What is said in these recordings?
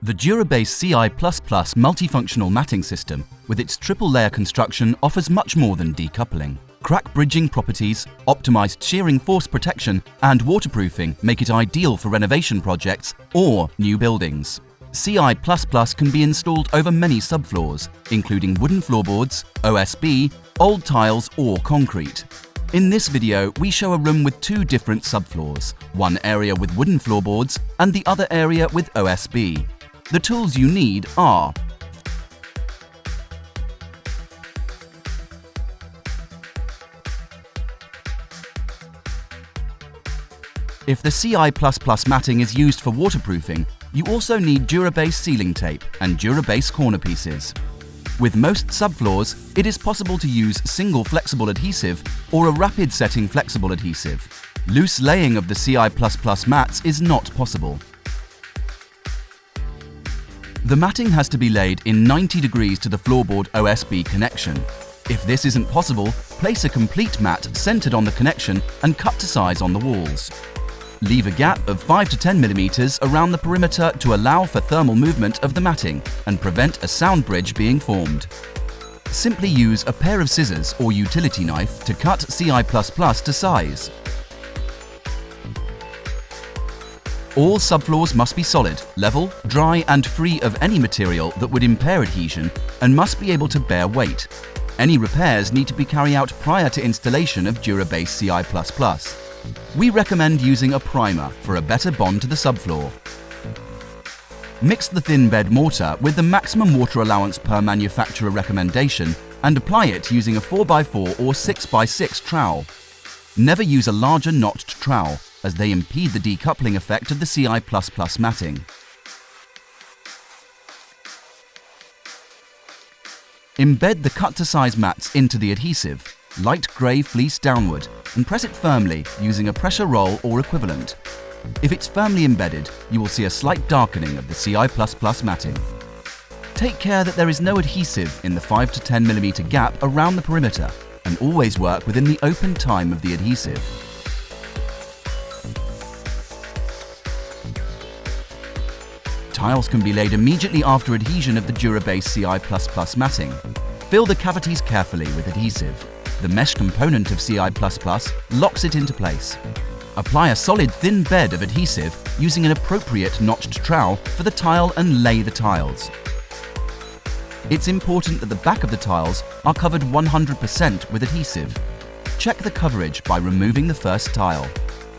The Durabase Ci++ multifunctional matting system, with its triple-layer construction, offers much more than decoupling. Crack bridging properties, optimized shearing force protection, and waterproofing make it ideal for renovation projects or new buildings. Ci++ can be installed over many subfloors, including wooden floorboards, OSB, old tiles, or concrete. In this video, we show a room with two different subfloors, one area with wooden floorboards and the other area with OSB. The tools you need are If the Ci++ matting is used for waterproofing, you also need Durabase sealing tape and Durabase corner pieces. With most subfloors, it is possible to use single flexible adhesive or a rapid setting flexible adhesive. Loose laying of the Ci++ mats is not possible. The matting has to be laid in 90 degrees to the floorboard OSB connection. If this isn't possible, place a complete mat centered on the connection and cut to size on the walls. Leave a gap of 5 to 10 mm around the perimeter to allow for thermal movement of the matting and prevent a sound bridge being formed. Simply use a pair of scissors or utility knife to cut Ci++ to size. All subfloors must be solid, level, dry and free of any material that would impair adhesion and must be able to bear weight. Any repairs need to be carried out prior to installation of Durabase Ci++. We recommend using a primer for a better bond to the subfloor. Mix the thin bed mortar with the maximum water allowance per manufacturer recommendation and apply it using a 4x4 or 6x6 trowel. Never use a larger notched trowel, as they impede the decoupling effect of the Ci++ matting. Embed the cut-to-size mats into the adhesive, light grey fleece downward, and press it firmly using a pressure roll or equivalent. If it's firmly embedded, you will see a slight darkening of the Ci++ matting. Take care that there is no adhesive in the 5 to 10 mm gap around the perimeter, and always work within the open time of the adhesive. Tiles can be laid immediately after adhesion of the Durabase Ci++ matting. Fill the cavities carefully with adhesive. The mesh component of Ci++ locks it into place. Apply a solid thin bed of adhesive using an appropriate notched trowel for the tile and lay the tiles. It's important that the back of the tiles are covered 100% with adhesive. Check the coverage by removing the first tile.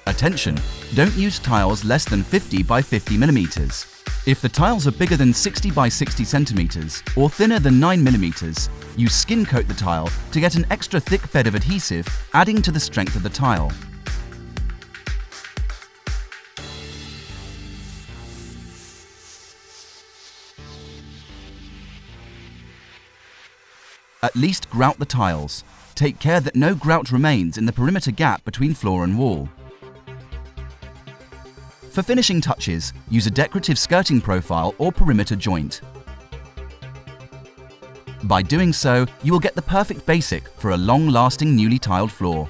Attention! Don't use tiles less than 50 by 50 mm. If the tiles are bigger than 60 by 60 cm or thinner than 9 mm, you skin coat the tile to get an extra thick bed of adhesive, adding to the strength of the tile. At least grout the tiles. Take care that no grout remains in the perimeter gap between floor and wall. For finishing touches, use a decorative skirting profile or perimeter joint. By doing so, you will get the perfect basic for a long-lasting newly tiled floor.